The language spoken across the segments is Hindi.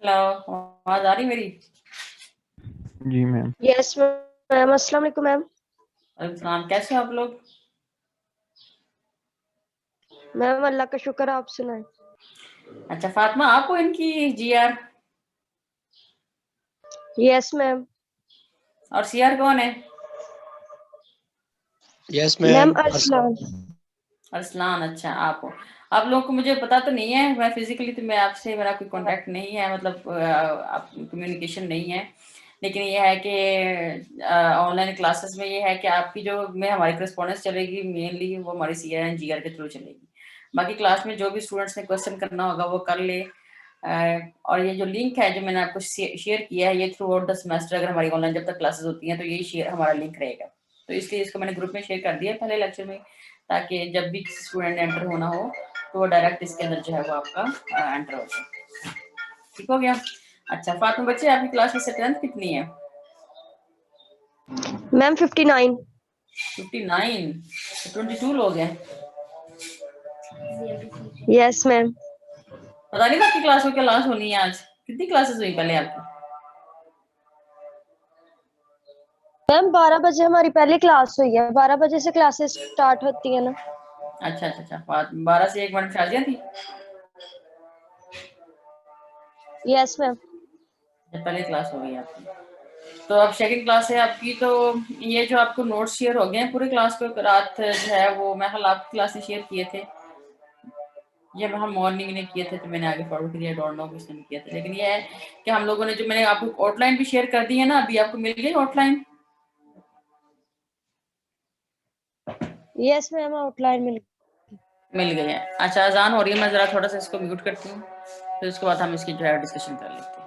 हेलो, आवाज आ रही मेरी? जी मैम। यस मैम, अस्सलाम वालेकुम मैम। वालेकुम सलाम, कैसे हो आप लोग? मैम अल्लाह का शुक्र, आप सुनाए। अच्छा फातिमा, आप हो इनकी जीआर? Yes ma'am. और सीआर कौन है? Yes ma'am ma'am. Arsalan. Arsalan, अच्छा आप हो। आप लोगों को मुझे पता तो नहीं है, मैं फिजिकली तो मैं आपसे, मेरा कोई कांटेक्ट नहीं है, मतलब आप कम्युनिकेशन नहीं है। लेकिन ये है कि ऑनलाइन क्लासेस में ये है कि आपकी जो में हमारी करस्पॉन्डेंस चलेगी मेनली वो हमारी सीआर एंड जीआर के थ्रू चलेगी। बाकी क्लास में जो भी स्टूडेंट्स ने क्वेश्चन करना होगा वो कर ले। और ये जो लिंक है जो मैंने आपको शेयर किया है, ये थ्रू आउट द सेमेस्टर अगर हमारी ऑनलाइन जब तक क्लासेस होती हैं तो यही शेयर हमारा लिंक रहेगा। तो इसलिए इसको मैंने ग्रुप में शेयर कर दिया पहले लेक्चर में, ताकि जब भी किसी स्टूडेंट ने एंटर होना हो तो वो डायरेक्ट इसके अंदर जो है वो आपका एंटर हो जाए। ठीक हो गया? अच्छा फातिमा बच्चे, आपकी क्लास में स्ट्रेंथ कितनी है? मैम 59। 59? 22 लोग हैं। Yes ma'am. पता नहीं आपकी क्लास में क्या क्लास होनी है आज? कितनी क्लासेस हुई पहले आपकी? मैम 12 बजे हमारी पहली क्लास हुई है, 12 बजे से क्लासेस स्टार्ट होती है ना। अच्छा अच्छा अच्छा, 12 से 1 मिनट शादियाँ थी? Yes ma'am. पहले क्लास हो गई आपकी। तो अब सेकंड क्लास है आपकी, तो ये जो आपको नोट्स शेयर हो गए हैं पूरे क्लास को, रात जो है वो मैं कल आपकी क्लास में शेयर किए थे, ये मैं हम मॉर्निंग में किए थे, तो मैंने आगे फॉरवर्ड किया, डोंट नो किसने किया था। लेकिन ये है कि हम लोगों ने जो मैंने आपको आउटलाइन भी शेयर कर दी है ना, अभी आपको मिल गई आउटलाइन? यस मैम, आउटलाइन मिल गई है। अच्छा अजान हो रही है, मैं जरा थोड़ा सा इसको म्यूट करती हूँ, फिर उसके बाद हम इसकी जो है डिस्कशन कर लेते हैं।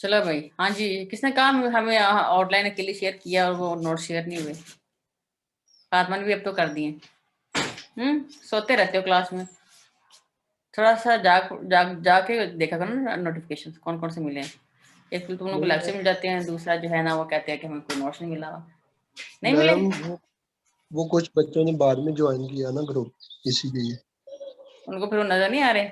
चलो भाई, हाँ जी, किसने कहा हमें आउटलाइन अकेले शेयर किया और वो नोट शेयर नहीं हुए? फातिमा ने भी अब तो कर दिए। सोते रहते हो क्लास में, थोड़ा सा जाग जाग जाके देखा करो ना नोटिफिकेशन कौन कौन से मिले हैं। एक तो तुम लोग को नहीं लेक्चर मिल जाते हैं, दूसरा जो है ना वो कहते हैं कि हमें कोई नोट्स नहीं मिला हुआ। नहीं मिले? मैम, वो कुछ बच्चों ने बाद में ज्वाइन किया ना ग्रुप, इसीलिए। उनको फिर वो नजर नहीं आ रहे।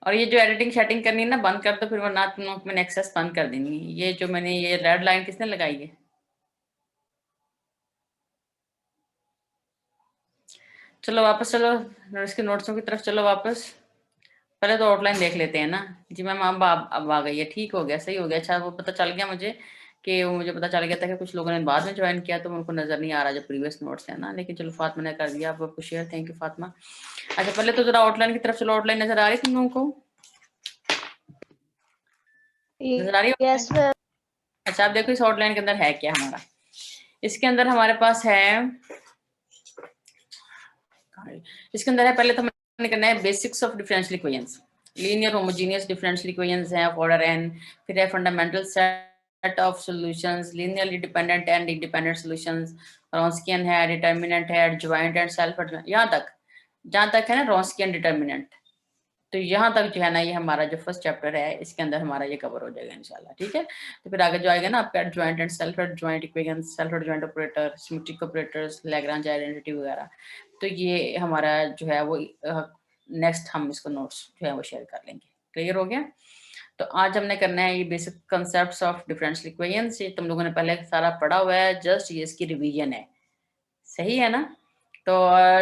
और ये जो एडिटिंग शेटिंग करनी है ना, बंद कर दो फिर, वरना तुम लोग मैंने एक्सेस बंद कर देनी। ये जो मैंने ये रेड लाइन किसने लगाई है? चलो वापस चलो, इसके नोट्सों की तरफ चलो वापस। पहले तो आउटलाइन देख लेते हैं ना। जी मैम, अब आ गई है, ठीक हो गया, सही हो गया। अच्छा वो पता चल गया मुझे कि वो मुझे पता चल गया था कि कुछ लोगों ने बाद में ज्वाइन किया तो उनको नजर नहीं आ रहा जो प्रीवियस नोट्स है ना, लेकिन चलो फातिमा ने कर दिया आपको शेयर, थैंक यू फातिमा। अच्छा पहले तो जरा आउटलाइन की तरफ चलो। आउटलाइन नजर आ रही तुम लोगों को? नजर आ रही है यस outline? मैम। अच्छा आप देखो इस आउटलाइन के अंदर है क्या हमारा। इसके अंदर हमारे पास है, इसके अंदर है, पहले तो हमें करना है basics of differential equations. Linear homogeneous differential equations है ऑफ ऑर्डर n। फिर है fundamental set of solutions, linearly dependent and independent solutions. Wronskian है, डिटर्मिनेंट है, एडजॉइंट एंड सेल्फ एडजॉइंट। यहाँ तक, जहाँ तक है ना रॉन्स्कियन डिटर्मिनेंट, तो यहाँ तक जो है ना ये हमारा जो फर्स्ट चैप्टर है इसके अंदर हमारा ये कवर हो जाएगा इंशाल्लाह, ठीक है। तो फिर आगे जो आएगा ना आपका adjoint and self adjoint equations, self adjoint operator, symmetric operators, Lagrange identity वगैरह, तो ये हमारा जो है वो नेक्स्ट हम इसको नोट्स जो है वो शेयर कर लेंगे। क्लियर हो गया? तो आज हमने करना है ये basic concepts of differential equations. ये तुम लोगों ने पहले सारा पढ़ा हुआ है, जस्ट ये इसकी रिवीजन है, सही है ना। तो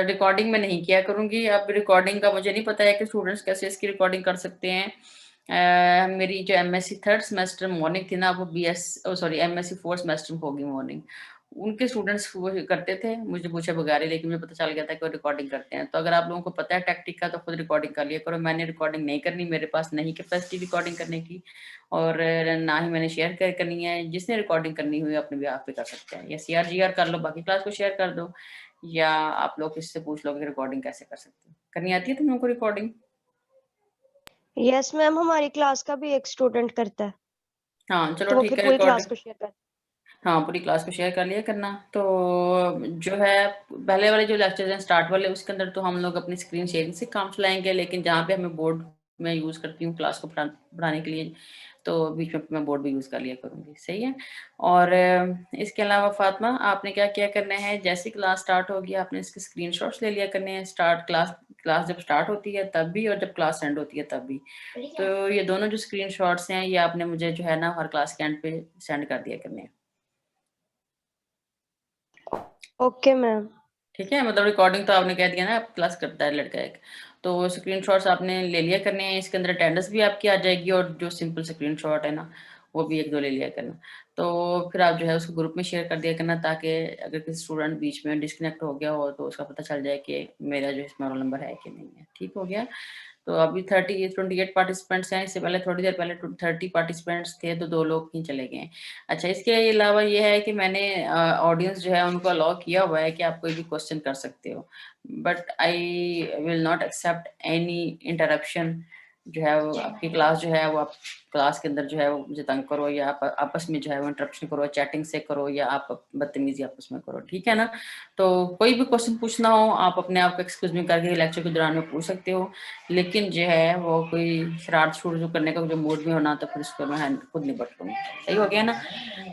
रिकॉर्डिंग में नहीं किया करूंगी। अब रिकॉर्डिंग का मुझे नहीं पता है कि स्टूडेंट्स कैसे इसकी रिकॉर्डिंग कर सकते हैं। मेरी जो एमएससी थर्ड सेमेस्टर मॉर्निंग थी ना, वो एमएससी फोर्थ सेमेस्टर में होगी मॉर्निंग। उनके स्टूडेंट्स वो करते थे, मुझे पूछे बगैर ही, लेकिन मुझे पता चल गया था कि वो रिकॉर्डिंग करते हैं। तो अगर आप लोगों को पता है टैक्टिक का तो खुद रिकॉर्डिंग कर लिया करो। मैंने रिकॉर्डिंग नहीं करनी, मेरे पास नहीं कैपेसिटी रिकॉर्डिंग करने की, और ना ही मैंने शेयर करनी है। जिसने रिकॉर्डिंग करनी हुई अपने भी आप पे कर सकते हैं, या CR GR कर लो, बाकी क्लास को शेयर कर दो, या आप लोग किससे पूछ लो कि रिकॉर्डिंग कैसे कर सकते हो। करनी आती है तुम लोगों को रिकॉर्डिंग? यस मैम, हमारी क्लास का भी एक स्टूडेंट करता है, हाँ चलो तो वो ठीक फिर है, पूरी क्लास रिकॉर्डिंग, को शेयर करता हाँ पूरी क्लास को शेयर कर लिया करना। तो जो है पहले वाले जो लेक्चर्स हैं स्टार्ट वाले, उसके अंदर तो हम लोग अपनी स्क्रीन शेयरिंग से काम चलाएंगे, लेकिन जहाँ पे हमें बोर्ड में यूज करती हूँ क्लास को पढ़ाने के लिए, तो बीच में मैं बोर्ड भी यूज कर लिया करूंगी, सही है। और इसके अलावा फातिमा आपने क्या क्या करना है, जैसी क्लास स्टार्ट होगी आपने इसके स्क्रीनशॉट्स ले लिया करने हैं। स्टार्ट क्लास जब स्टार्ट होती है तब भी, और जब क्लास एंड होती है तब भी। तो ये दोनों जो स्क्रीनशॉट्स हैं ये आपने मुझे जो है ना हर क्लास के एंड पे सेंड कर दिया करने हैं। है। Okay ma'am. ठीक है, मतलब रिकॉर्डिंग तो आपने कह दिया ना क्लास करता है लड़का एक, तो स्क्रीनशॉट्स आपने ले लिया करने हैं। इसके अंदर अटेंडेंस भी आपकी आ जाएगी, और जो सिंपल स्क्रीनशॉट है ना वो भी एक दो ले लिया करना। तो फिर आप जो है उसको ग्रुप में शेयर कर दिया करना, ताकि अगर किसी स्टूडेंट बीच में डिस्कनेक्ट हो गया हो तो उसका पता चल जाए कि मेरा जो इसमें रोल नंबर है कि नहीं है। ठीक हो गया? तो अभी 28 पार्टिसिपेंट्स हैं, इससे पहले थोड़ी देर पहले 30 पार्टिसिपेंट्स थे, तो 2 लोग ही चले गए। अच्छा इसके अलावा ये है कि मैंने ऑडियंस जो है उनको अलाउ किया हुआ है कि आप कोई भी क्वेश्चन कर सकते हो, but I will not accept any interruption. जो है वो आपकी क्लास जो है वो आप क्लास के अंदर जो है वो मुझे तंग करो, या आप आपस में जो है वो इंटरप्शन करो, चैटिंग से करो, या आप बदतमीजी आपस में करो, ठीक है ना। तो कोई भी क्वेश्चन पूछना हो आप अपने आप को एक्सक्यूज में करके लेक्चर के दौरान में पूछ सकते हो, लेकिन जो है वो कोई शरारत शुरू करने का जो मूड में होना तो फिर उसको मैं खुद निपट लूँगी। सही हो गया ना?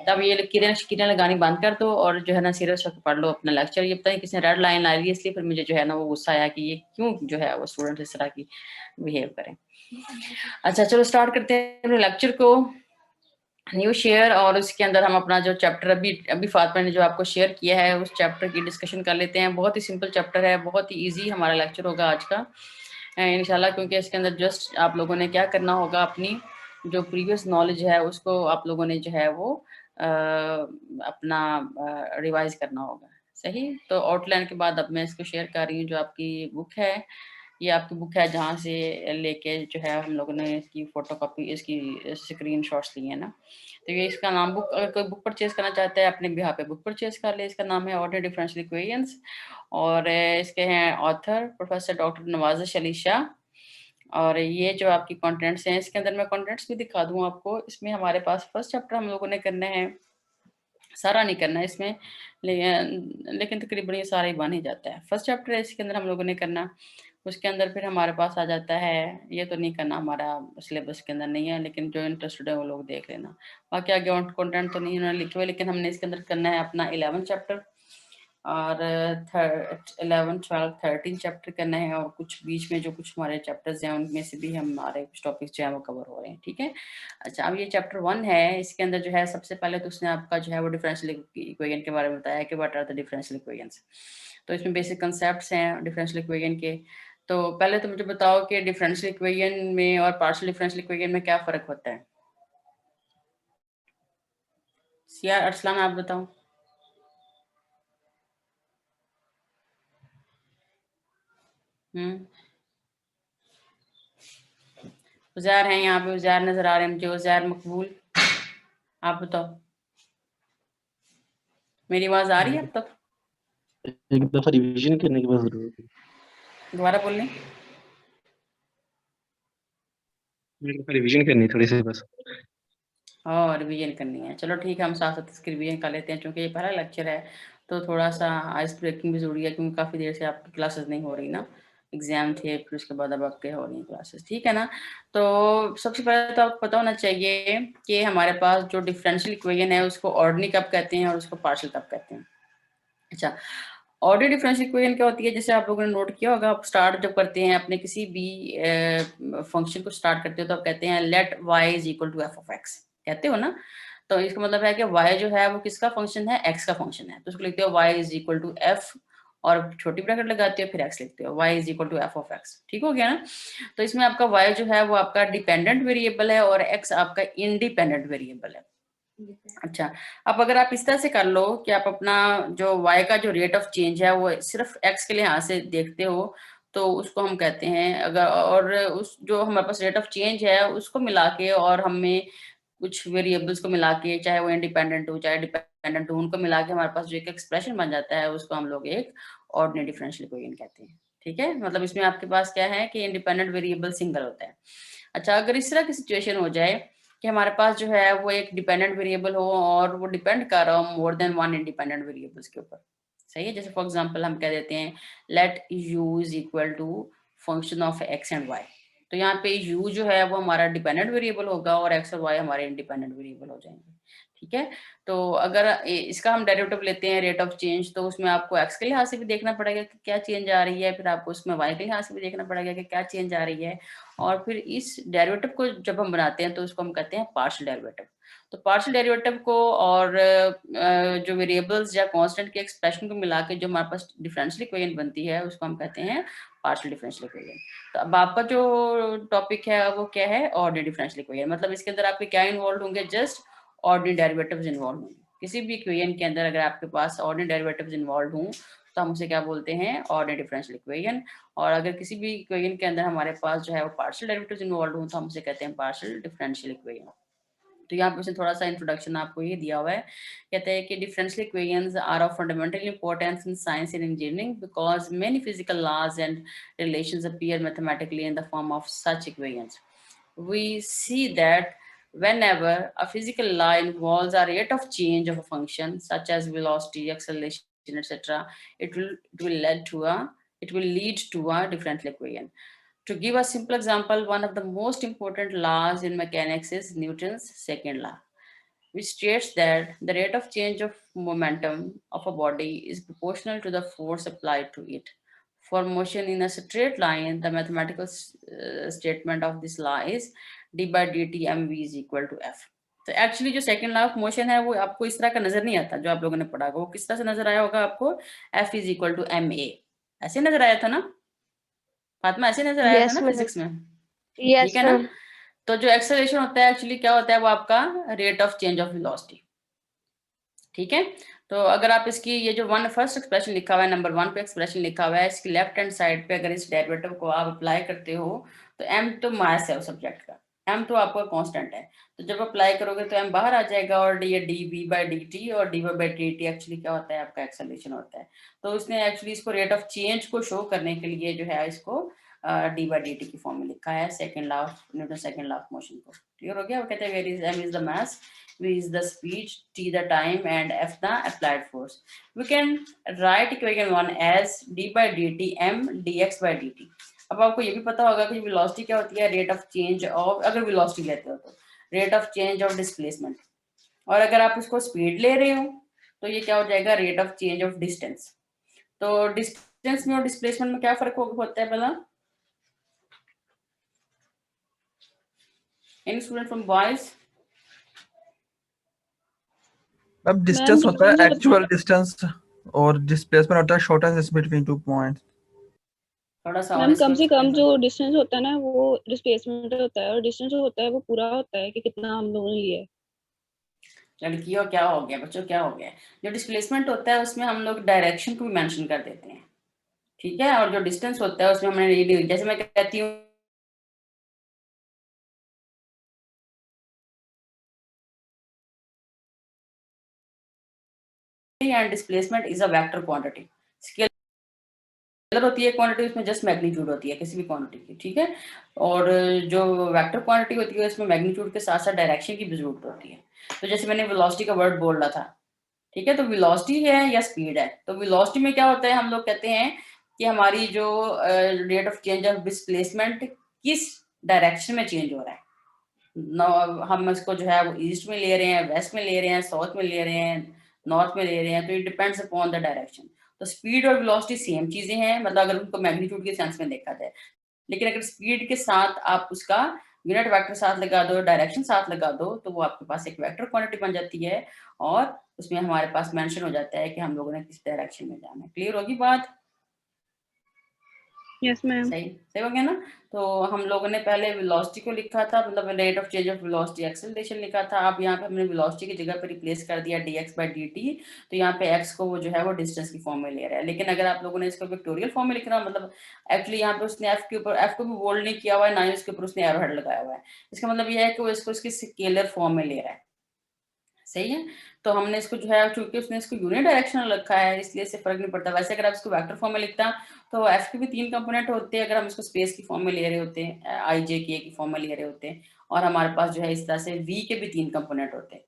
तब ये किरण शिकिरण लगानी बंद कर दो, और जो है ना सीरियस होकर पढ़ लो अपना लेक्चर। ये पता नहीं किसने रेड लाइन ला ली, इसलिए फिर मुझे जो है ना वो गुस्सा आया कि ये क्यों जो है वो स्टूडेंट इस तरह की बिहेव करें। अच्छा चलो स्टार्ट करते हैं अपने लेक्चर को। न्यू शेयर, और उसके अंदर हम अपना जो चैप्टर अभी अभी फातिमा ने जो आपको शेयर किया है उस चैप्टर की डिस्कशन कर लेते हैं। बहुत ही सिंपल चैप्टर है, बहुत ही इजी हमारा लेक्चर होगा आज का इंशाल्लाह, क्योंकि इसके अंदर जस्ट आप लोगों ने क्या करना होगा, अपनी जो प्रीवियस नॉलेज है उसको आप लोगों ने जो है वो अपना रिवाइज करना होगा। सही, तो आउटलाइन के बाद अब मैं इसको शेयर कर रही हूँ। जो आपकी बुक है, ये आपकी बुक है जहाँ से लेके जो है हम लोगों ने इसकी फोटो कॉपी, इसकी स्क्रीन शॉट्स लिए हैं ना। तो ये इसका नाम बुक, अगर कोई बुक परचेज करना चाहता है अपने यहाँ पे बुक परचेज कर ले। इसका नाम है ऑर्डिनरी डिफरेंशियल इक्वेशंस, और इसके हैं ऑथर प्रोफेसर डॉक्टर नवाजिश अली शाह, और ये जो आपकी कंटेंट्स हैं, इसके अंदर मैं कंटेंट्स भी दिखा दूँ आपको। इसमें हमारे पास फर्स्ट चैप्टर हम लोगों ने करना है, सारा नहीं करना है इसमें, लेकिन तकरीबन ये सारा ही बन ही जाता है। फर्स्ट चैप्टर है इसके अंदर हम लोगों ने करना, उसके अंदर फिर हमारे पास आ जाता है, ये तो नहीं करना, हमारा सिलेबस के अंदर नहीं है, लेकिन जो इंटरेस्टेड है वो लोग देख लेना। बाकी आगे कंटेंट तो नहीं उन्होंने लिखे हुए, लेकिन हमने इसके अंदर करना है अपना 11 चैप्टर और 11, 12, 13 चैप्टर करना है, और कुछ बीच में जो कुछ हमारे चैप्टर्स हैं उनमें से भी हमारे कुछ टॉपिक्स जो है वो कवर हो रहे हैं। ठीक है, अच्छा अब ये चैप्टर 1 है, इसके अंदर जो है सबसे पहले तो उसने आपका जो है वो डिफरेंशियल इक्वेशन के बारे में बताया कि what are the differential equations. तो इसमें बेसिक कंसेप्ट्स हैं डिफरेंशियल इक्वेशन के। तो पहले तो मुझे बताओ कि डिफरेंशियल इक्वेशन में और पार्शियल डिफरेंशियल इक्वेशन में क्या फर्क होता है। सिया अरसलान आप बताओ। उज़ैर हैं यहाँ पे, उज़ैर नजर आ रहे हैं मुझे, उज़ैर मकबूल, आप बताओ। मेरी आवाज आ रही है अब तक? एक दफा रिवीजन करने की बस जरूरत है। दोबारा बोलने? एक दफा रिवीजन करनी है थोड़ी सी बस। और रिवीजन करनी है, चलो ठीक है, हम साथ साथ इसकी रिवीजन कर लेते हैं, क्योंकि ये पहला लेक्चर है तो थोड़ा सा आइस ब्रेकिंग भी जरूरी है, क्योंकि काफ़ी देर से आपकी क्लासेस नहीं हो रही ना, एग्जाम थे, फिर उसके बाद अब आपके हो रही हैं क्लासेस। ठीक है ना, तो सबसे पहले तो आपको पता होना चाहिए कि हमारे पास जो डिफरेंशियल इक्वेशन है उसको ऑर्डिनरी कब कहते हैं और उसको पार्शियल कब कहते हैं। अच्छा, ऑर्डिनरी डिफरेंशियल इक्वेशन क्या होती है, जैसे आप लोगों ने नोट किया होगा, आप स्टार्ट जब करते हैं अपने किसी भी फंक्शन को स्टार्ट करते हो तो आप कहते हैं let y is equal to f of x, कहते हो ना। तो इसका मतलब है कि y जो है वो किसका फंक्शन है, x का फंक्शन है, तो उसको लिखते हो y is equal to f, और छोटी ब्रैकेट लगाते हो, फिर x लिखते हो, y is equal to f of x. ठीक हो गया ना। तो इसमें आपका y जो है वो आपका डिपेंडेंट वेरिएबल है और x आपका इंडिपेंडेंट वेरिएबल है। अच्छा, अब अगर आप इस तरह से कर लो कि आप अपना जो y का जो रेट ऑफ चेंज है वो सिर्फ x के लिहाज से देखते हो, तो उसको हम कहते हैं, अगर और उस जो हमारे पास रेट ऑफ चेंज है उसको मिला के और हमें कुछ वेरिएबल्स को मिला के, चाहे वो इंडिपेंडेंट हो चाहे डिपेंडेंट हो, उनको मिला के हमारे पास जो एक एक्सप्रेशन बन जाता है उसको हम लोग एक ऑर्डिनरी डिफरेंशियल इक्वेशन कहते हैं। ठीक है, मतलब इसमें आपके पास क्या है कि इंडिपेंडेंट वेरिएबल सिंगल होता है। अच्छा, अगर इस तरह की सिचुएशन हो जाए कि हमारे पास जो है वो एक डिपेंडेंट वेरिएबल हो और वो डिपेंड कर रहा हो more than one independent variables के ऊपर, सही है। जैसे फॉर एग्जांपल हम कह देते हैं let u is equal to function of x and y, तो यहाँ पे u जो है वो हमारा डिपेंडेंट वेरिएबल होगा और x और y हमारे इंडिपेंडेंट वेरिएबल हो जाएंगे। ठीक है, तो अगर इसका हम डेरिवेटिव लेते हैं रेट ऑफ चेंज, तो उसमें आपको x के लिहाज से भी देखना पड़ेगा कि क्या चेंज आ रही है, फिर आपको उसमें y के लिहाज से भी देखना पड़ेगा कि क्या चेंज आ रही है, और फिर इस डेरिवेटिव को जब हम बनाते हैं तो उसको हम कहते हैं पार्शियल डेरिवेटिव। तो पार्शियल डेरिवेटिव को और जो वेरिएबल्स या कांस्टेंट के एक्सप्रेशन को मिला के जो हमारे पास डिफरेंशियल इक्वेशन बनती है उसको हम कहते हैं पार्शियल डिफरेंशियल इक्वेशन। तो अब आपका जो टॉपिक है वो क्या है, ऑर्डिनरी डिफरेंशियल इक्वेशन, मतलब इसके अंदर आपके क्या इन्वॉल्व होंगे, जस्ट ऑर्डिनरी डेरिवेटिव्स इन्वॉल्व होंगे। किसी भी इक्वेशन के अंदर अगर आपके पास ऑर्डिनरी डेरिवेटिव्स इन्वॉल्व हों तो हम उसे क्या बोलते हैं, ऑर्डिनरी डिफरेंशियल इक्वेशन। और अगर किसी भी इक्वेशन के अंदर हमारे पास जो है वो पार्शियल डेरिवेटिव्स इन्वॉल्व हों तो हम उसे कहते हैं पार्शियल डिफरेंशियल इक्वेशन। तो यहाँ पे उसने थोड़ा सा इंट्रोडक्शन आपको ये दिया हुआ है, कहते हैं कि differential equations are of fundamental importance in science and engineering because many physical laws and relations appear mathematically in the form of such equations. We see that whenever a physical law involves a rate of change of a function such as velocity, acceleration, etc., it will lead to a differential equation. To give a simple example, one of the most important laws in mechanics is Newton's second law, which states that the rate of change of momentum of a body is proportional to the force applied to it. For motion in a straight line, the mathematical statement of this law is d by dt mv is equal to f. तो एक्चुअली जो सेकंड लॉ ऑफ मोशन है वो आपको इस तरह का नजर नहीं आता, जो आप लोगों ने पढ़ा होगा वो किस तरह से नजर आया होगा आपको, f is equal to m a, ऐसे नजर आया था ना फातिमा, ऐसे नजर आया था यस ना मैम। फिजिक्स में, ठीक यस है ना। मैम। तो जो एक्सेलरेशन होता है एक्चुअली क्या होता है, वो आपका rate of change of velocity. ठीक है, तो अगर आप इसकी ये जो वन फर्स्ट एक्सप्रेशन लिखा हुआ है, नंबर 1 पे एक्सप्रेशन लिखा हुआ है, इसकी लेफ्ट हैंड साइड पे अगर इस डेरिवेटिव को आप अप्लाई करते हो तो m तो मास है उस सब्जेक्ट का, m तो आपका कांस्टेंट है, तो जब अप्लाई करोगे तो m बाहर आ जाएगा और ये dv बाई dt और dy बाई dt एक्चुअली क्या होता है, आपका एक्सेलरेशन होता है। तो उसने एक्चुअली इसको रेट ऑफ चेंज को शो करने के लिए जो है इसको डी बाई डी टी की फॉर्म में लिखा है second law of Newton second law of motion को। क्लियर हो गया? वो कहते हैं where is m is the mass, v is the speed, t the time and f the applied force. We can write equation 1 as d by dt m dx by dt. अब आपको ये भी पता होगा कि वेलोसिटी क्या होती है, रेट ऑफ चेंज ऑफ, अगर वेलोसिटी लेते हो तो rate of change of displacement, और अगर आप इसको स्पीड ले रहे हो तो ये क्या हो जाएगा, rate of change of distance. तो डिस्टेंस में और डिस्प्लेसमेंट में क्या फर्क होता है पहला? Any student from boys? अब डिस्टेंस होता है एक्चुअल डिस्टेंस और डिस्प्लेसमेंट होता है शॉर्टेस्ट बिटवीन टू पॉइंट्स। थोड़ा सा मैम कम से कम जो डिस्टेंस होता है ना वो डिस्प्लेसमेंट होता है, और डिस्टेंस जो होता है वो पूरा होता है कि कितना हम लोगों ने लिया है। लड़कियों क्या हो गया, बच्चों क्या हो गया, जो डिस्प्लेसमेंट होता है उसमें हम लोग डायरेक्शन को भी मेंशन कर देते हैं, ठीक है, और जो डिस्टेंस होता है उसमें हमने, जैसे मैं कहती हूँ and displacement is a vector quantity, scalar होती है क्वांटिटी, उसमें जस्ट मैग्नीट्यूड होती है किसी भी क्वांटिटी की, ठीक है, और जो वेक्टर क्वांटिटी होती है उसमें मैग्नीट्यूड के साथ साथ डायरेक्शन की भी जरूरत होती है। तो जैसे मैंने वेलोसिटी का वर्ड बोल रहा था, ठीक है, तो वेलोसिटी है या स्पीड है, तो वेलोसिटी में क्या होता है, हम लोग कहते हैं कि हमारी जो rate of change of displacement किस डायरेक्शन में चेंज हो रहा है, हम इसको जो है वो ईस्ट में ले रहे हैं, वेस्ट में ले रहे हैं, साउथ में ले रहे हैं, नॉर्थ में ले रहे हैं, तो it depends upon the direction. तो स्पीड और वेलोसिटी सेम चीजें हैं, मतलब अगर उनको मैग्नीट्यूड के सेंस में देखा जाए, लेकिन अगर स्पीड के साथ आप उसका यूनिट वेक्टर साथ लगा दो, डायरेक्शन साथ लगा दो, तो वो आपके पास एक वेक्टर क्वांटिटी बन जाती है, और उसमें हमारे पास मेंशन हो जाता है कि हम लोगों ने किस डायरेक्शन में जाना है। क्लियर होगी बात? Yes ma'am. सही हो गया ना? तो हम लोगों ने पहले वेलोसिटी को लिखा था, मतलब rate of change of velocity acceleration लिखा था, अब यहाँ पे हमने वेलोसिटी की जगह पे रिप्लेस कर दिया dx by dt, तो यहाँ पे x को वो जो है वो डिस्टेंस की फॉर्म में ले रहा है। लेकिन अगर आप लोगों ने इसको वेक्टोरियल फॉर्म में लिखना, मतलब एक्चुअली यहाँ पे उसने f के ऊपर, f को भी बोल्ड नहीं किया हुआ है, ना ही उसके ऊपर उसने एरो हेड लगाया हुआ है, इसका मतलब ये है कि वो इसको इसकी स्केलर फॉर्म में ले रहा है, सही है। तो हमने इसको जो है, चूंकि उसने इसको यूनिट डायरेक्शनल रखा है इसलिए इससे फर्क नहीं पड़ता। वैसे अगर आप इसको वेक्टर फॉर्म में लिखता तो एफ के भी 3 कंपोनेंट होते हैं, अगर हम इसको स्पेस की फॉर्म में ले रहे होते हैं, आई जे के की फॉर्म में ले रहे होते हैं, और हमारे पास जो है इस तरह से वी के भी 3 कंपोनेंट होते हैं,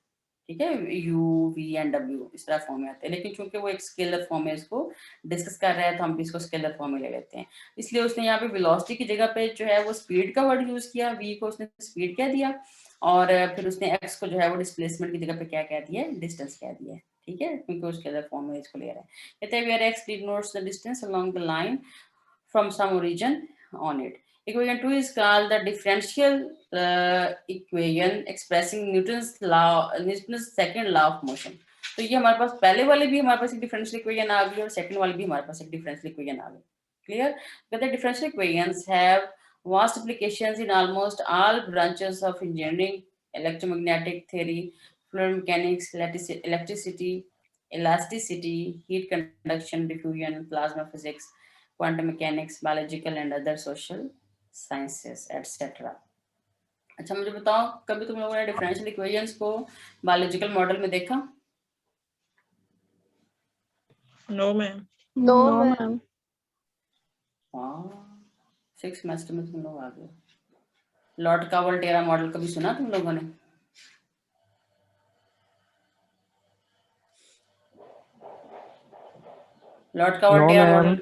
ठीक है, यू वी एंड डब्ल्यू इस तरह फॉर्म में आते हैं। लेकिन चूंकि वो एक स्केलर फॉर्म में इसको डिस्कस कर रहे हैं तो हम भी इसको स्केलर फॉर्म में ले लेते हैं, इसलिए उसने यहाँ पे वेलोसिटी की जगह पे जो है वो स्पीड का वर्ड यूज किया, वी को उसने स्पीड कह दिया, और फिर उसने x को जो है वो डिस्प्लेसमेंट की जगह पे क्या कह दिया, डिस्टेंस कह दिया, ठीक है, क्योंकि उसके अंदर फॉर्म में इसको ले रहा है। कहते हैं where x denotes the distance along the line from some origin on it. Equation 2 is called the differential equation expressing Newton's second law of motion. तो ये हमारे पास पहले वाले भी हमारे पास एक डिफरेंशियल इक्वेशन आ गई और सेकंड वाले भी हमारे पास एक डिफरेंशियल इक्वेशन आ गई। क्लियर? कहते हैं differential equations have vast applications in almost all branches of engineering, electromagnetic theory, fluid mechanics, electricity, elasticity, heat conduction, diffusion, plasma physics, quantum mechanics, biological and other social sciences, etc. अच्छा मुझे बताओ, कभी तुम लोगों ने डिफरेंशियल इक्वेशंस को बायोलॉजिकल मॉडल में देखा? No ma'am. No ma'am. हाँ, 6th सेमेस्टर में तुम लोग आ गए। लॉर्ड का वोल्टेरा मॉडल कभी सुना तुम लोगों ने? लॉर्ड का वोल्टेरा मॉडल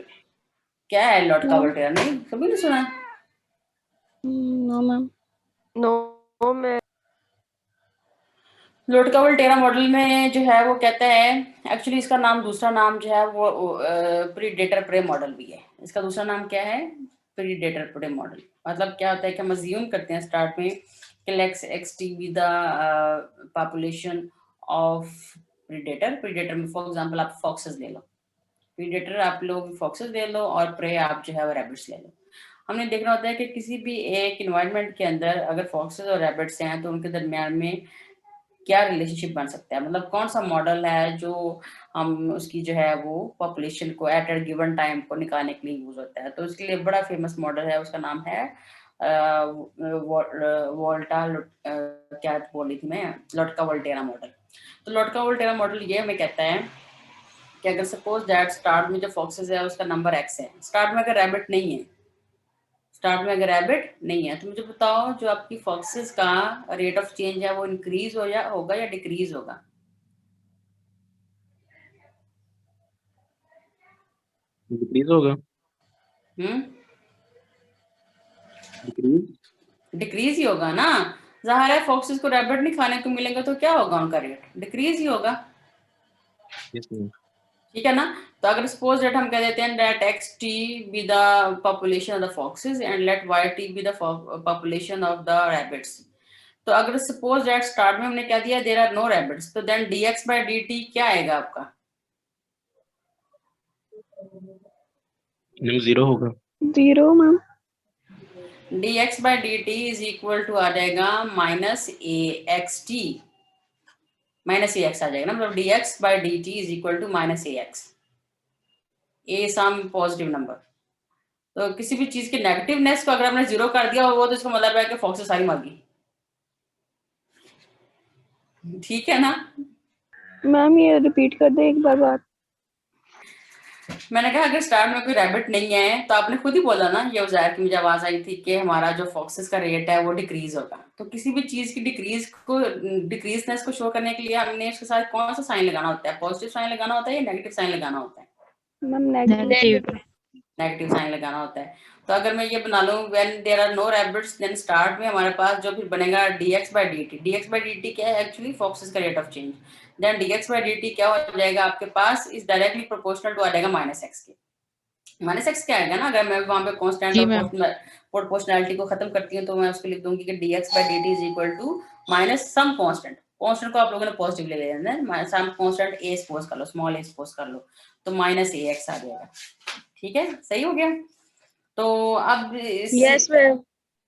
क्या है? लॉर्ड का वोल्टेरा नहीं, कभी नहीं सुना? No ma'am. नो मैं लॉर्ड का वोल्टेरा मॉडल में जो है वो कहता है, एक्चुअली इसका नाम, दूसरा नाम जो है वो प्रीडेटर प्रे मॉडल भी है। इसका दूसरा नाम क्या है? Predator pray model. मतलब क्या होता है कि हम अज्यूम करते हैं स्टार्ट में कि let's x t be the population of predator. Predator में फॉर एग्जांपल आप फॉक्सेस ले लो, प्रीडेटर आप लोग फॉक्सेस ले लो, और प्रे आप जो है वो रैबिट्स ले लो। हमने देखना होता है कि किसी भी एक इन्वायरमेंट के अंदर अगर फॉक्सेस और रैबिट्स हैं तो उनके दरमियान में क्या रिलेशनशिप बन सकता है, मतलब कौन सा मॉडल है जो हम उसकी जो है वो पॉपुलेशन को एट अ गिवन टाइम को निकालने के लिए यूज होता है। तो उसके लिए बड़ा फेमस मॉडल है, उसका नाम है वोल्टा, क्या बोल रही थी मैं, लॉर्ड का वोल्टेरा मॉडल। तो लॉर्ड का वोल्टेरा मॉडल ये हमें कहता है कि अगर सपोज दैट स्टार्ट में जो फॉक्सेस है उसका नंबर x है, स्टार्ट में अगर रैबिट नहीं है स्टार्ट में अगर रैबिट नहीं है तो मुझे बताओ जो आपकी फॉक्सेस का रेट ऑफ चेंज है वो इंक्रीज होगा या डिक्रीज होगा? डिक्रीज होगा। डिक्रीज डिक्रीज ही होगा ना, जाहिर है फॉक्सेस को रैबिट नहीं खाने को मिलेंगे तो क्या होगा उनका रेट? डिक्रीज ही होगा, यस मैम। ठीक है ना। तो अगर सपोज दैट हम कह देते हैं that x t be the population of the foxes and let y t be the population of the rabbits, तो अगर सपोज दैट स्टार्ट में हमने क्या दिया देयर आर नो रैबिट्स, तो देन dx by dt क्या आएगा आपका? मैम 0 होगा। 0 ma'am. dx by dt is equal to आ जाएगा minus a x t, minus a x आ जाएगा ना, मतलब dx by dt is equal to minus a x, a some positive number. तो किसी भी चीज की नेगेटिवनेस को अगर हमने 0 कर दिया वो तो इसका मतलब है कि फॉक्सेस सारी मर गई, ठीक है ना। मैम ये रिपीट कर दे एक बार बात। मैंने कहा अगर स्टार्ट में कोई रैबिट नहीं है तो आपने खुद ही बोला ना, ये उज़ैर की मुझे आवाज आई थी कि हमारा जो फॉक्सेस का रेट है वो डिक्रीज होगा। तो किसी भी चीज की डिक्रीजनेस को शो करने के लिए हमने इसके साथ कौन सा साइन लगाना होता है? पॉजिटिव साइन लगाना होता है या नेगेटिव साइन लगाना होता है? Ma'am negative. नेगेटिव साइन लगाना होता है। तो अगर मैं ये बना लूं when there are no rabbits then start में हमारे पास जो फिर बनेगा dx by dt, dx by dt क्या है? एक्चुअली फॉक्सेस का rate of change. Then dx by dt क्या हो जाएगा आपके पास? इज डायरेक्टली प्रोपोर्शनल टू आ जाएगा माइनस एक्स के। माइनस एक्स क्या आएगा ना, अगर मैं वहां पे कांस्टेंट और प्रोपोर्शनैलिटी को खत्म करती हूँ तो मैं उसको लिख दूंगी कि dx by dt is equal to minus some constant, constant को आप लोगों ने पॉजिटिव ले लेना है, सम कांस्टेंट a सपोज कर लो, स्मॉल a सपोज कर लो, तो माइनस ax आ जाएगा, ठीक है, सही हो गया। तो अब यस मैम।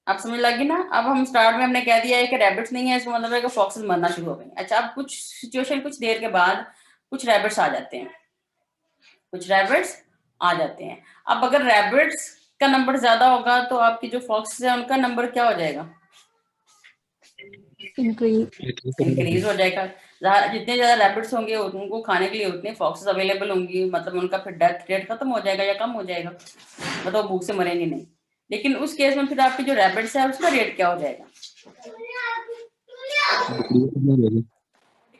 अब समझ लगी ना। अब हम स्टार्ट में हमने कह दिया है कि रैबिट्स नहीं है, इसका मतलब है कि फॉक्सेस मरना शुरू हो गए। अच्छा, अब कुछ सिचुएशन कुछ देर के बाद कुछ रैबिट्स आ जाते हैं, कुछ रैबिट्स आ जाते हैं। अब अगर रैबिट्स का नंबर ज्यादा होगा तो आपकी जो फॉक्सेस है उनका नंबर क्या हो जाएगा? इंक्रीज हो जाएगा। जितने ज्यादा रैबिट्स होंगे उनको खाने के लिए उतने फॉक्सेस अवेलेबल होंगी, मतलब उनका फिर डेथ रेट खत्म हो जाएगा या कम हो जाएगा, मतलब भूख से मरेंगे नहीं। लेकिन उस केस में फिर आपके जो रैबिट्स है उसका रेट क्या हो जाएगा?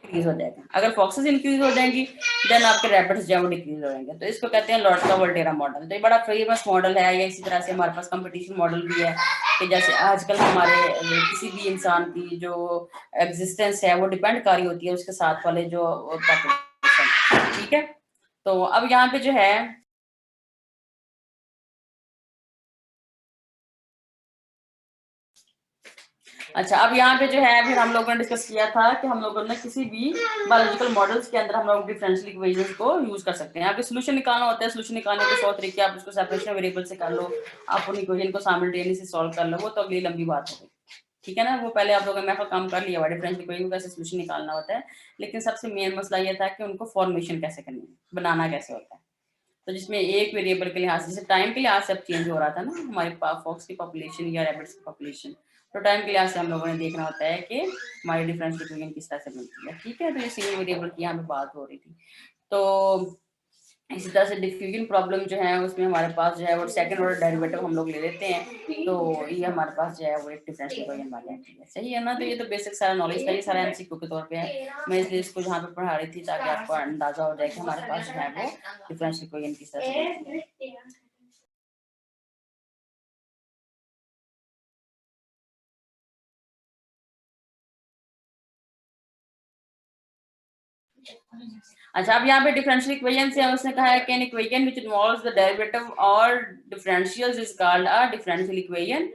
डिक्रीज हो जाएगा। अगर फॉक्सेस इंक्रीज हो जाएंगी देन आपके रैबिट्स जो है वो डिक्रीज हो जाएंगे। तो इसको कहते हैं लॉर्ड-का-वोल्टेरा मॉडल। तो ये बड़ा फेमस मॉडल है। या इसी तरह से हमारे पास कंपटीशन मॉडल भी है कि जैसे आजकल हमारे किसी भी इंसान की जो एग्जिस्टेंस है वो डिपेंड कर रही होती है उसके साथ वाले जो पॉपुलेशन, ठीक है। तो अब यहाँ पे जो है अच्छा, अब यहाँ पे जो है फिर हम लोगों ने डिस्कस किया था कि हम लोगों ने किसी भी बायोलॉजिकल मॉडल्स के अंदर हम लोग डिफरेंशियल इक्वेशंस को यूज कर सकते हैं। आपके सोल्यूशन निकालना होता है, सोल्यूशन निकालने के 100 तरीके, आप उसको सेपरेशन वेरिएबल से कर लो, आप उन इक्वेशन को साइमल्टेनियसली सॉल्व कर लो, वो तो अगली लंबी बात हो गई, ठीक है ना। वो पहले आप लोगों ने काम कर लिया हुआ डिफरेंशियल इक्वेशन का कैसे सोल्यूशन निकालना होता है। लेकिन सबसे मेन मसला ये था कि उनको फॉर्मेशन कैसे करनी है, बनाना कैसे होता है। तो जिसमें एक वेरिएबल के लिहाज से, जैसे टाइम के लिहाज से अब चेंज हो रहा था ना हमारे फॉक्स की पॉपुलेशन या रैबिट्स की पॉपुलेशन, तो टाइम के लिहाज से हम लोगों ने देखना होता है कि हमारी डिफरेंस इक्वेशन किस तरह से बनती है, ठीक है। तो ये सिंगल वेरिएबल की यहाँ पे बात हो रही थी। तो इसी तरह से डिफ्यूजन प्रॉब्लम जो है उसमें हमारे पास जो है वो सेकंड ऑर्डर डेरिवेटिव हम लोग ले लेते हैं, तो ये हमारे पास जो है वो एक डिफरेंशियल इक्वेशन बन जाती है, सही है ना। तो ये तो बेसिक सारा नॉलेज था, ये सारा एमसीक्यू के तौर पे है, मैं इसलिए इसको यहाँ पे पढ़ा रही थी ताकि आपको अंदाजा हो जाए कि हमारे पास जो है वो डिफरेंशियल इक्वेशन किस तरह से बनती है। अच्छा, अब यहाँ पे डिफरेंशियल इक्वेशन से उसने कहा है कि an equation which involves the derivative और differentials is called a differential equation.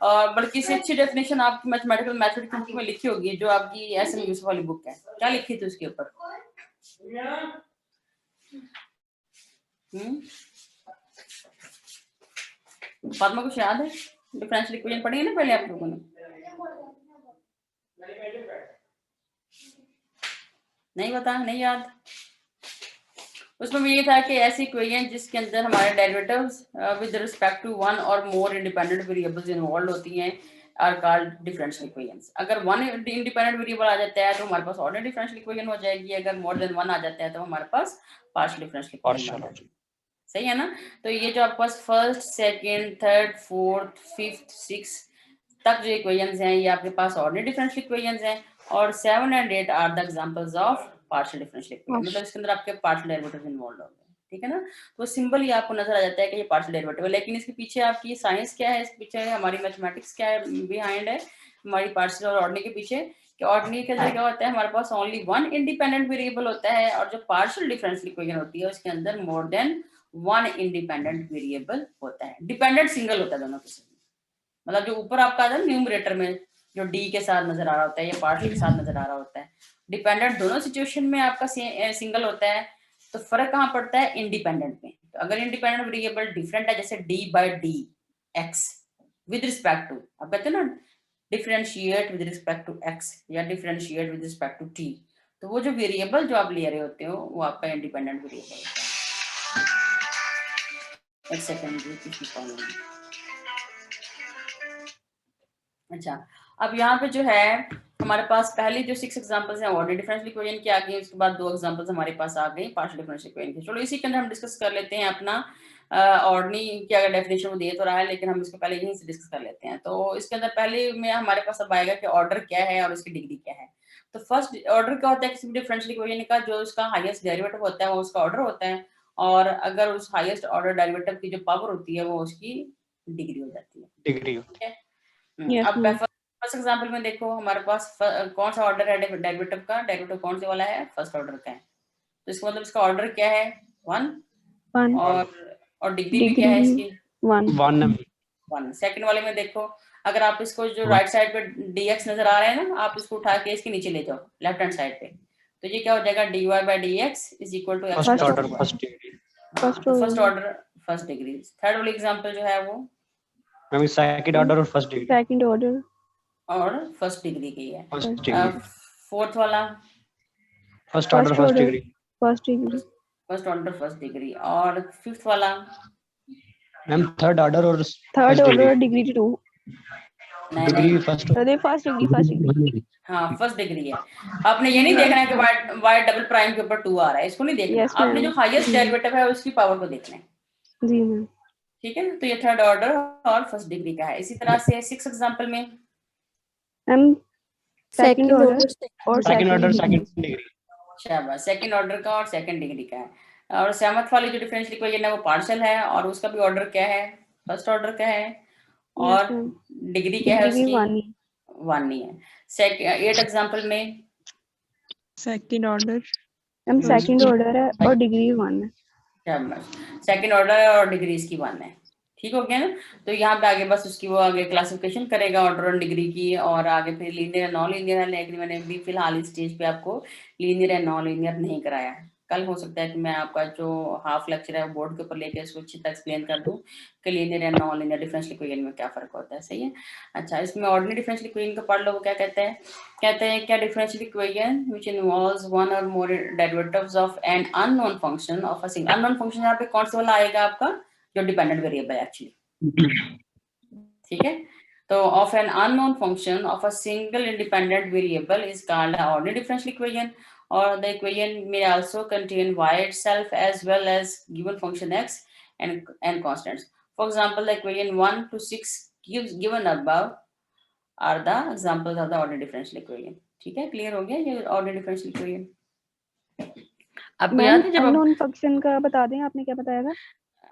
और बल्कि इससे अच्छी डेफिनेशन आपकी मैथमेटिकल मेथड की बुक में लिखी होगी, जो आपकी एसएम यूसुफ वाली बुक है। क्या लिखी थी उसके ऊपर? फातिमा कुछ याद है? डिफरेंशियल इक्वेशन पढ़ी है ना पहले आप लोगों ने? नहीं पता, नहीं याद? उसमें ये था कि ऐसी इक्वेशन जिसके अंदर हमारे derivatives with respect to one और मोर इंडिपेंडेंट वेरिएबल्स इन्वॉल्व होती हैं आर कॉल्ड डिफरेंशियल इक्वेशंस। अगर वन इंडिपेंडेंट वेरिएबल आ जाता है तो हमारे पास ऑर्डिनरी डिफरेंशियल इक्वेशन हो जाएगी, अगर मोर देन वन आ जाता है तो हमारे पास पार्शियल डिफरेंशियल इक्वेशन हो जाएगी, सही है ना। तो ये जो आपके पास first, second, third, fourth, fifth, six तक जो इक्वेशंस हैं ये आपके पास ऑर्डिनरी डिफरेंशियल इक्वेशंस हैं, और 7 and 8 are the examples of partial differential equation, मतलब इसके अंदर आपके पार्शियल डेरिवेटिव्स इन्वॉल्व हो गए। ठीक है ना। तो सिंपल ही आपको नजर आ जाता है कि ये पार्शियल डेरिवेटिव है, लेकिन इसके पीछे आपकी साइंस क्या है, इसके पीछे हमारी मैथमेटिक्स क्या है बिहाइंड है हमारी पार्शियल और ऑर्डिनरी के पीछे, कि ऑर्डिनरी के अंदर क्या होता है, हमारे पास ओनली वन इंडिपेंडेंट वेरिएबल होता है, और जो पार्शियल डिफरेंशियल इक्वेशन होती है उसके अंदर more than one independent variable होता है। डिपेंडेंट सिंगल होता है दोनों के, मतलब जो ऊपर आपका आता है न्यूमरेटर में जो डी के साथ नजर आ रहा होता है या पार्शियल के साथ नजर आ रहा होता है, डिपेंडेंट दोनों सिचुएशन में आपका सिंगल होता है। तो फर्क कहाँ पड़ता है, इंडिपेंडेंट में। तो अगर इंडिपेंडेंट वेरिएबल डिफरेंट है, जैसे d by d x with respect to, आप कहते हैं ना differentiate with respect to x या differentiate with respect to t, तो वो जो वेरिएबल जो आप ले रहे होते हो वो आपका इंडिपेंडेंट वेरिएबल होता है। एक सेकंड जी, अच्छा अब यहाँ पे जो है हमारे पास पहले जो 6 एग्जांपल्स हैं ऑर्डिनरी डिफरेंशियल इक्वेशन की आ गई, उसके बाद 2 एग्जांपल्स हमारे पास आ गई पार्शियल डिफरेंशियल इक्वेशन की। चलो इसी के अंदर हम डिस्कस कर लेते हैं अपना ऑर्डिनरी की अगर डेफिनेशन वो दे तो रहा है, लेकिन हम इसको पहले यहीं से डिस्कस कर लेते हैं। तो इसके अंदर पहले में हमारे पास अब आएगा कि ऑर्डर क्या है और उसकी डिग्री क्या है। तो फर्स्ट ऑर्डर क्या होता है किसी भी डिफरेंशियल इक्वेशन का, जो उसका हाईएस्ट डेरिवेटिव होता है वो उसका ऑर्डर होता है, और अगर उस हाईएस्ट ऑर्डर डेरिवेटिव की जो पावर होती है वो उसकी डिग्री हो जाती है। डिग्री Yes, अब ma'am. फर्स्ट एग्जांपल में देखो हमारे पास कौन सा ऑर्डर है डेरिवेटिव का, डेरिवेटिव कौन से वाला है, फर्स्ट ऑर्डर का है। तो इसका मतलब इसका ऑर्डर क्या है, 1, 1 और डिग्री भी क्या है इसकी, 1 1। सेकंड वाले में देखो अगर आप इसको जो राइट साइड पे dx नजर आ रहा है ना, आप इसको उठा के इसके नीचे ले जाओ लेफ्ट हैंड साइड पे, तो ये क्या हो जाएगा, dy by dx is equal to first order first degree. First order first degree. Third वाला एग्जांपल जो है वो मैम सेकंड ऑर्डर और फर्स्ट डिग्री, सेकंड ऑर्डर और फर्स्ट डिग्री की है। फर्स्ट डिग्री, फोर्थ वाला first order first degree, first degree first order first degree. और फिफ्थ वाला मैम थर्ड ऑर्डर और third order degree 2 degree first first degree हाँ फर्स्ट डिग्री है। आपने ये नहीं देखना है कि y डबल प्राइम के ऊपर 2 आ रहा है, इसको नहीं देखना। Yes, आपने जो हाईएस्ट डेरिवेटिव है उसकी पावर को देखना है। जी मैम। ठीक है, तो ये थर्ड ऑर्डर और फर्स्ट डिग्री का है। इसी तरह से 6 एग्जांपल में मैम सेकंड ऑर्डर और सेकंड ऑर्डर सेकंड डिग्री, शाबाश, सेकंड ऑर्डर का और सेकंड डिग्री का है। और सेवंथ वाली जो डिफरेंशियल इक्वेशन है वो पार्शियल है, और उसका भी ऑर्डर क्या है, फर्स्ट ऑर्डर का है, और डिग्री क्या है उसकी, 1 नहीं है। 8 एग्जांपल में second order ma'am second order है और डिग्री 1 है। सेकंड ऑर्डर और डिग्री इसकी 1 है। ठीक हो गया ना। तो यहाँ पे आगे बस उसकी वो आगे क्लासिफिकेशन करेगा ऑर्डर और डिग्री की, और आगे फिर लीनियर नॉन लीनियर है, लेकिन मैंने भी फिलहाल इस स्टेज पे आपको लीनियर एंड नॉन लीनियर नहीं कराया। कल हो सकता है कि मैं आपका जो हाफ लेक्चर है वो बोर्ड के ऊपर लेके इसको अच्छी तरह एक्सप्लेन कर दूं कि linear and non linear differential equation में क्या फर्क होता है। सही है। अच्छा, इसमें ऑर्डिनरी डिफरेंशियल इक्वेशन का पढ़ लो। वो क्या कहते हैं, कहते हैं क्या differential equation which involves one और more derivatives of an unknown function of a single. Unknown function यहाँ पे कौन सा वाला आएगा आपका, जो डिपेंडेंट वेरिएबल है एक्चुअली। ठीक है, तो of an unknown function of a single independent variable is called ordinary differential equation, or the equation may also contain y itself as well as given function x and constants. For example, the equation 1 to 6 given above are the examples of the ordinary differential equation. ठीक है, क्लियर हो गया ये ordinary differential equation। आपको याद है जब अननोन फंक्शन का बता दें, आपने क्या बताया था?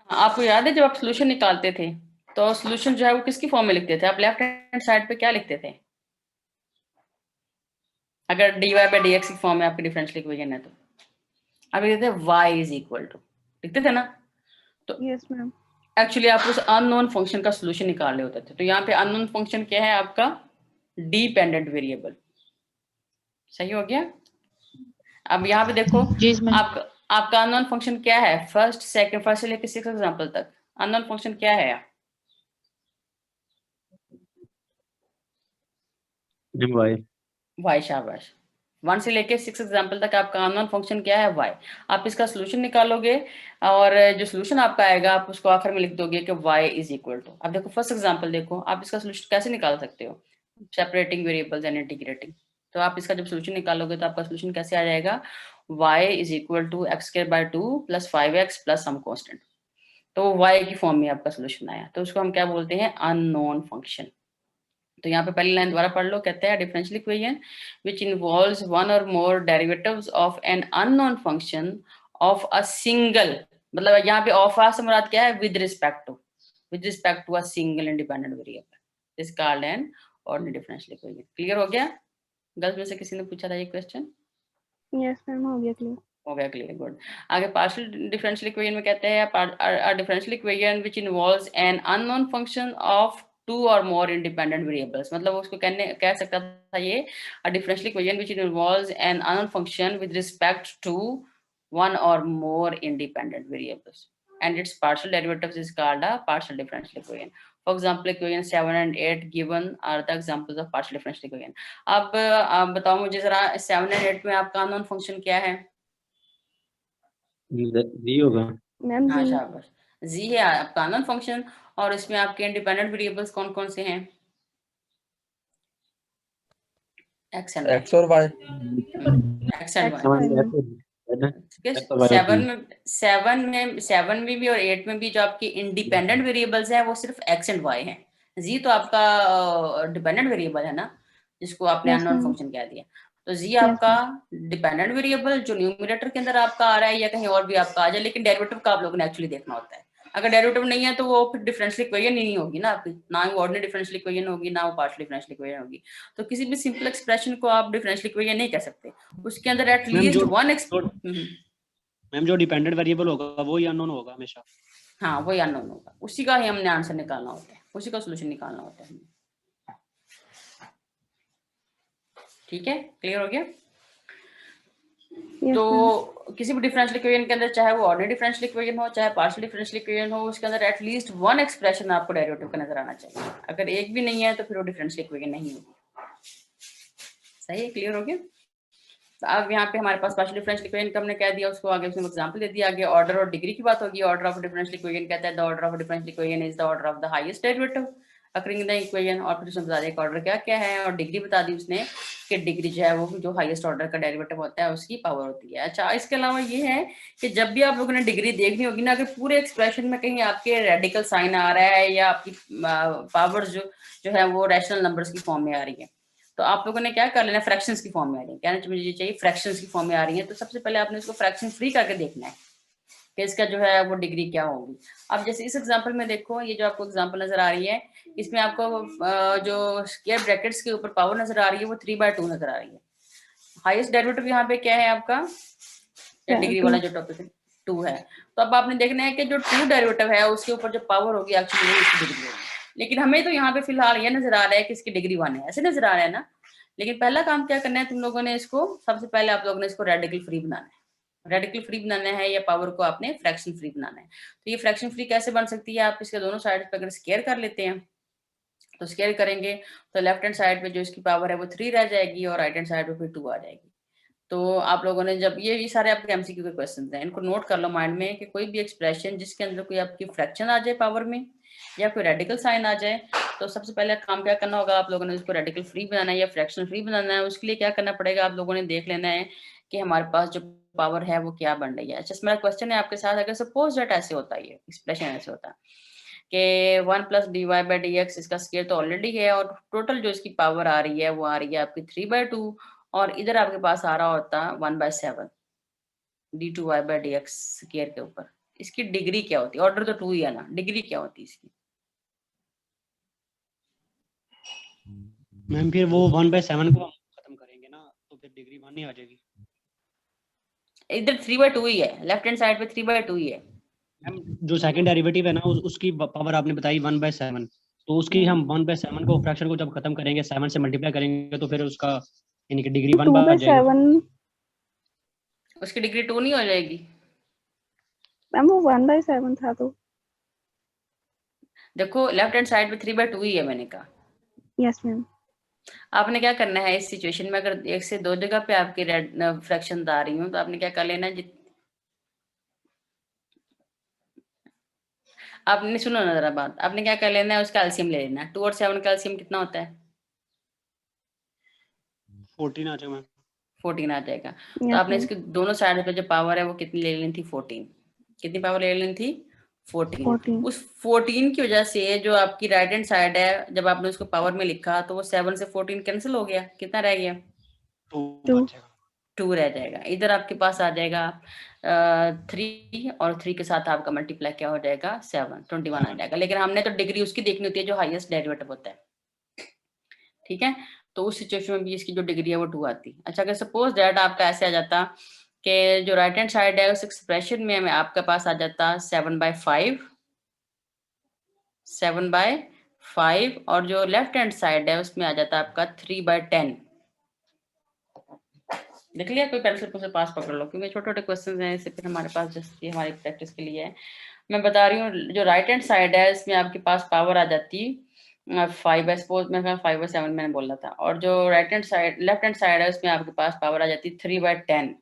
आपको याद है जब आप सॉल्यूशन निकालते थे तो सॉल्यूशन जो है वो किसकी फॉर्म में लिखते थे, आप लेफ्ट हैंड साइड पे क्या लिखते थे, अगर dy by dx की फॉर्म में आपकी डिफरेंशियल इक्वेशन है तो आप लिखते थे y इज इक्वल टू, लिखते थे ना। तो यस मैम। एक्चुअली आप उस अननोन फंक्शन का सॉल्यूशन निकाल रहे होते थे। तो यहाँ पे अननोन फंक्शन क्या है आपका, डिपेंडेंट वेरिएबल। सही हो गया। अब यहाँ पे देखो आपका अननोन फंक्शन क्या है, फर्स्ट सेकंड, फर्स्ट से लेकर 6 एग्जांपल तक अननोन फंक्शन क्या है, y। शाबाश, 1 से लेके 6 एग्जांपल तक आपका अननोन फंक्शन क्या है, y। आप इसका सॉल्यूशन निकालोगे और जो सॉल्यूशन आपका आएगा आप उसको आखिर में लिख दोगे कि y इज इक्वल टू। अब देखो फर्स्ट एग्जांपल देखो, आप इसका सॉल्यूशन कैसे निकाल सकते हो, सेपरेटिंग वेरिएबल्स एंड इंटीग्रेटिंग। तो आप इसका जब सॉल्यूशन निकालोगे तो आपका सॉल्यूशन कैसे आ जाएगा, y is equal to x² by 2 + 5x + some constant. तो y की फॉर्म में आपका सोल्यूशन आया, तो उसको हम क्या बोलते हैं, अननोन फंक्शन। तो यहाँ पे पहली लाइन दोबारा पढ़ लो, कहते हैं differential equation which involves one और more derivatives of an unknown function of a single, मतलब यहाँ पे ऑफ आ से मुराद क्या है, with respect to a single independent variable is called an ordinary differential equation. Clear हो गया? गर्ल्स में से किसी ने पूछा था ये क्वेश्चन? यस मैम, हो गया क्लियर। हो गया क्लियर, गुड। आगे पार्शियल डिफरेंशियल इक्वेशन में कहते हैं differential equation which involves an unknown function of two और मोर इंडिपेंडेंट वेरिएबल्स, मतलब उसको कह सकता था ये a differential equation which involves an unknown function with respect to one or more independent variables and its partial derivatives is called a partial differential equation. For example, equation 7 and 8 given are the examples of partial differential equation. अब आप बताओ मुझे जरा 7 and 8 में आपका अननोन फंक्शन क्या है? जी होगा। मैम हाँ जी। शाबाश, जी है आपका अननोन फंक्शन, और इसमें आपके इंडिपेंडेंट वेरिएबल्स कौन कौन से हैं? X and y. एक्स और y. X and X y. y ma'am. Seven में भी और 8 में भी जो आपकी इंडिपेंडेंट वेरिएबल्स हैं वो सिर्फ एक्स एंड वाई हैं। जी तो आपका डिपेंडेंट वेरिएबल है ना, जिसको आपने Yes, अननोन ma'am. फंक्शन कह दिया। तो जी Yes, आपका डिपेंडेंट वेरिएबल जो न्यूमरेटर के अंदर आपका आ रहा है या कहीं और भी आपका आ जाए, लेकिन डेरिवेटिव का आप लोगों ने एक्चुअली देखना होता है। अगर डेरिवेटिव नहीं है तो वो फिर डिफरेंशियल इक्वेशन ही नहीं होगी ना आपकी, ना वो ऑर्डिनरी डिफरेंशियल इक्वेशन होगी, ना वो पार्शियल डिफरेंशियल इक्वेशन होगी। तो किसी भी सिंपल एक्सप्रेशन को आप डिफरेंशियल इक्वेशन नहीं कह सकते, उसके अंदर एटलीस्ट वन मैम जो डिपेंडेंट वेरिएबल होगा वो ही अननोन होगा हमेशा। हाँ वही अननोन होगा, उसी का ही हमने आंसर निकालना होता है, उसी का सोल्यूशन निकालना होता है। ठीक है, क्लियर हो गया? Yes, तो ma'am. किसी भी डिफरेंशियल इक्वेशन के अंदर, चाहे वो ऑर्डिनरी डिफरेंशियल इक्वेशन हो चाहे पार्शियल डिफरेंशियल इक्वेशन हो, उसके अंदर एटलीस्ट वन एक्सप्रेशन आपको डेरिवेटिव का नजर आना चाहिए। अगर एक भी नहीं है तो फिर वो डिफरेंशियल इक्वेशन नहीं होगी। सही है, क्लियर हो गया? तो अब यहाँ पे हमारे पास पार्शियल डिफरेंशियल इक्वेशन का हमने कह दिया, उसको आगे उसने एग्जांपल दे दिया। आगे ऑर्डर और डिग्री की बात होगी। ऑर्डर ऑफ डिफरेंशियल इक्वेशन कहता है the order of differential equation is the order of the highest derivative occurring in the equation. और फिर उसने बता दिया ऑर्डर क्या क्या है, और डिग्री बता दी उसने कि डिग्री जो है वो जो हाईएस्ट ऑर्डर का डेरिवेटिव होता है उसकी पावर होती है। अच्छा, इसके अलावा ये है कि जब भी आप लोगों ने डिग्री देखनी होगी ना, अगर पूरे एक्सप्रेशन में कहीं आपके रेडिकल साइन आ रहा है या आपकी पावर जो है वो रैशनल नंबर्स की फॉर्म में आ रही है, तो आप लोगों ने क्या कर लेना, फ्रैक्शंस की फॉर्म में आ रही है, कहना मुझे चाहिए फ्रैक्शंस की फॉर्म में आ रही है, तो सबसे पहले आपने इसको फ्रैक्शन फ्री करके देखना है कि इसका जो है वो डिग्री क्या होगी। अब जैसे इस एग्जांपल में देखो, ये जो आपको एग्जांपल नजर आ रही है, इसमें आपको जो स्क्वायर ब्रैकेट्स के ऊपर पावर नजर आ रही है वो 3/2 नजर आ रही है। हाईएस्ट डेरिवेटिव यहाँ पे क्या है आपका, डिग्री वाला जो टॉपिक है 2 है। तो अब आपने देखना है कि जो 2 डेरिवेटिव है उसके ऊपर जो पावर होगी एक्चुअली इसकी डिग्री होगी। लेकिन हमें तो यहाँ पे फिलहाल ये नजर आ रहा है कि इसकी डिग्री 1 है, ऐसे नजर आ रहा है ना। लेकिन पहला काम क्या करना है तुम लोगों ने, इसको सबसे पहले आप लोगों ने इसको रेडिकल फ्री बनाना है। रेडिकल फ्री बनाना है या पावर को आपने फ्रैक्शन फ्री बनाना है। तो ये फ्रैक्शन फ्री कैसे बन सकती है, आप इसके दोनों साइड पे अगर स्क्वायर कर लेते हैं तो स्क्वायर करेंगे तो लेफ्ट हैंड साइड पे जो इसकी पावर है वो 3 रह जाएगी और राइट हैंड साइड पे फिर 2 आ जाएगी। तो आप लोगों ने जब ये सारे आपके एमसीक्यू के क्वेश्चंस हैं, इनको नोट कर लो माइंड में कि कोई भी एक्सप्रेशन जिसके अंदर कोई आपकी फ्रैक्शन आ जाए पावर में या कोई रेडिकल साइन आ जाए, तो सबसे पहले काम क्या करना होगा, आप लोगों ने उसको रेडिकल फ्री बनाना है या फ्रैक्शन फ्री बनाना है। उसके लिए क्या करना पड़ेगा, आप लोगों ने देख लेना है कि हमारे पास जो पावर है वो क्या बन रही है। अच्छा, मेरा क्वेश्चन है आपके साथ, अगर सपोज दैट ऐसे होता है, ये एक्सप्रेशन ऐसे होता है कि 1 + dy/dx, इसका स्क्वायर तो ऑलरेडी है और टोटल जो इसकी पावर आ रही है वो आ रही है आपकी 3/2, और इधर आपके पास आ रहा होता 1/7 d2y/dx स्क्वायर के ऊपर। इसकी डिग्री क्या होती है, ऑर्डर तो 2 ही है ना, डिग्री क्या होती है इसकी? मैम फिर वो 1/7 को हम खत्म करेंगे ना तो फिर डिग्री 1 ही आ जाएगी। इधर 3/2 ही है, लेफ्ट हैंड साइड पे 3/2 ही है। मैम जो सेकंड डेरिवेटिव है ना उसकी पावर आपने बताई 1/7, तो उसकी हम 1/7 को फ्रैक्शन को जब खत्म करेंगे 7 से मल्टीप्लाई करेंगे तो फिर उसका यानी कि डिग्री 1 आ जाएगी। उसकी डिग्री 2 नहीं हो जाएगी मैम, वो 1/7 था तो। देखो लेफ्ट हैंड साइड पे 3/2 ही है मैंने कहा। Yes ma'am. आपने क्या करना है इस सिचुएशन में, अगर 1 से 2 जगह पे आपकी फ्रैक्शन आ रही हो तो आपने क्या कर लेना है, आपने सुनो ना जरा बात, आपने क्या कर लेना है, उसका एलसीएम ले लेना है। 2 और 7 का एलसीएम कितना होता है? 14 आ जाएगा मैम। 14 आ जाएगा। तो आपने इसके दोनों साइड पे जो पावर है वो कितनी ले लेनी थी, 14। कितनी पावर ले लेनी थी? 14। उस 14 की वजह से जो आपकी राइट हैंड साइड है, जब आपने उसको पावर में लिखा तो वो 7 से 14 कैंसिल हो गया, कितना रह गया? 2 रह जाएगा। इधर आपके पास आ जाएगा 3 और 3 के साथ आपका मल्टीप्लाई क्या हो जाएगा? 7, 21 आ जाएगा। लेकिन हमने तो डिग्री उसकी देखनी होती है जो हाईएस्ट डेरिवेटिव होता है, ठीक है। तो उस सिचुएशन में भी इसकी जो डिग्री है वो 2 आती। अच्छा, अगर सपोज दैट आपका ऐसे आ जाता कि जो राइट हैंड साइड है उस एक्सप्रेशन में हमें आपके पास आ जाता 7/5, 7/5, और जो लेफ्ट हैंड साइड है उसमें आ जाता आपका 3/10। देख लिया? कोई पेंसिल से पास पकड़ लो, क्योंकि छोटे छोटे क्वेश्चन हैं, इससे फिर हमारे पास जस्ट ये हमारी प्रैक्टिस के लिए है। मैं बता रही हूँ, जो राइट हैंड साइड है इसमें आपके पास पावर आ जाती 5 है, सपोज मैं 5/7 मैंने बोला था, और जो right hand side left hand side है उसमें आपके पास पावर आ जाती 3/10।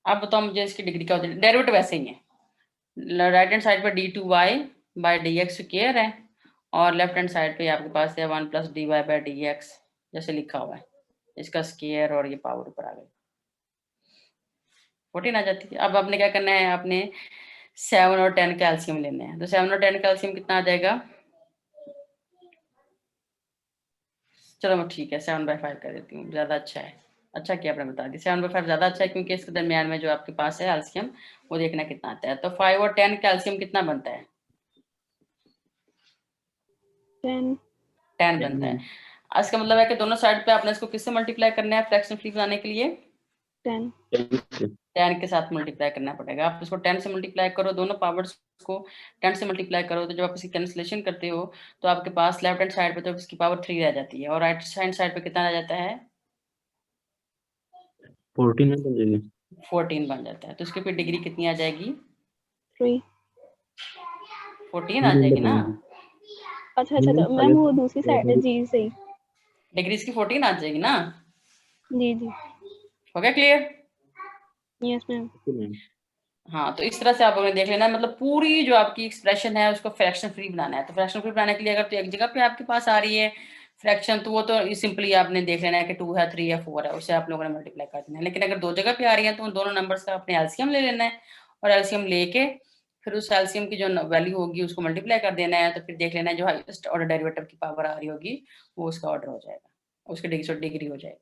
आप बताओ मुझे इसकी डिग्री क्या होती है? डेरिवेटिव वैसे ही है, राइट हैंड साइड पर d2y/dx स्क्वायर है, और लेफ्ट हैंड साइड पे आपके पास है 1 + dy/dx जैसे लिखा हुआ है, इसका स्क्वायर और ये पावर ऊपर आ गई, 14 आ जाती है। अब आपने क्या करना है, आपने 7 और 10 का एलसीएम लेना है। तो 7 और 10 का एलसीएम कितना आ जाएगा? चलो मैं ठीक है 7/5 कर देती हूँ, ज्यादा अच्छा है। अच्छा किया आपने बता दी, 7/5 ज्यादा अच्छा है, क्योंकि इसके दरमियान में जो आपके पास है एलसीएम वो देखना कितना आता है। तो 5 और 10 का एलसीएम कितना बनता है? 10 बनता है। इसका मतलब है कि दोनों साइड पे आपने इसको किससे मल्टीप्लाई करना है फ्रैक्शन फ्री बनाने के लिए? 10 के साथ मल्टीप्लाई करना पड़ेगा। आप इसको 10 से मल्टीप्लाई करो, दोनों पावर्स को 10 से मल्टीप्लाई करो, तो जब आप इसकी कैंसिलेशन करते हो तो आपके पास लेफ्ट हैंड साइड पे तो इसकी पावर 3 रह जाती है, और राइट हैंड साइड पे कितना रह जाता है? 14 बन जाएगी। 14 बन जाता है। तो इसकी फिर डिग्री कितनी आ जाएगी? 3। 14 आ जाएगी ना? अच्छा मैम वो दूसरी साइड है जी, सही। डिग्री इसकी 14 आ जाएगी ना? जी। हो गया क्लियर? Yes ma'am. हाँ, तो इस तरह से आप लोगों ने देख लेना है, मतलब पूरी जो आपकी एक्सप्रेशन है उसको फ्रैक्शन फ्री बनाना है। तो फ्रैक्शन फ्री बनाने के लिए अगर तो एक जगह पे आपके पास आ रही है फ्रैक्शन, तो वो तो सिंपली आपने देख लेना है कि 2 है, 3 है, 4 है, उससे आप लोगों ने मल्टीप्लाई कर देना है। लेकिन अगर 2 जगह पे आ रही है तो उन दोनों नंबर्स का अपने एलसीएम ले लेना है, और एलसीएम लेके फिर उस एलसीएम की जो वैल्यू होगी उसको मल्टीप्लाई कर देना है। तो फिर देख लेना है जो हाईएस्ट ऑर्डर डेरिवेटिव की पावर आ रही होगी वो उसका ऑर्डर हो जाएगा, उसकी डिग्री हो जाएगी।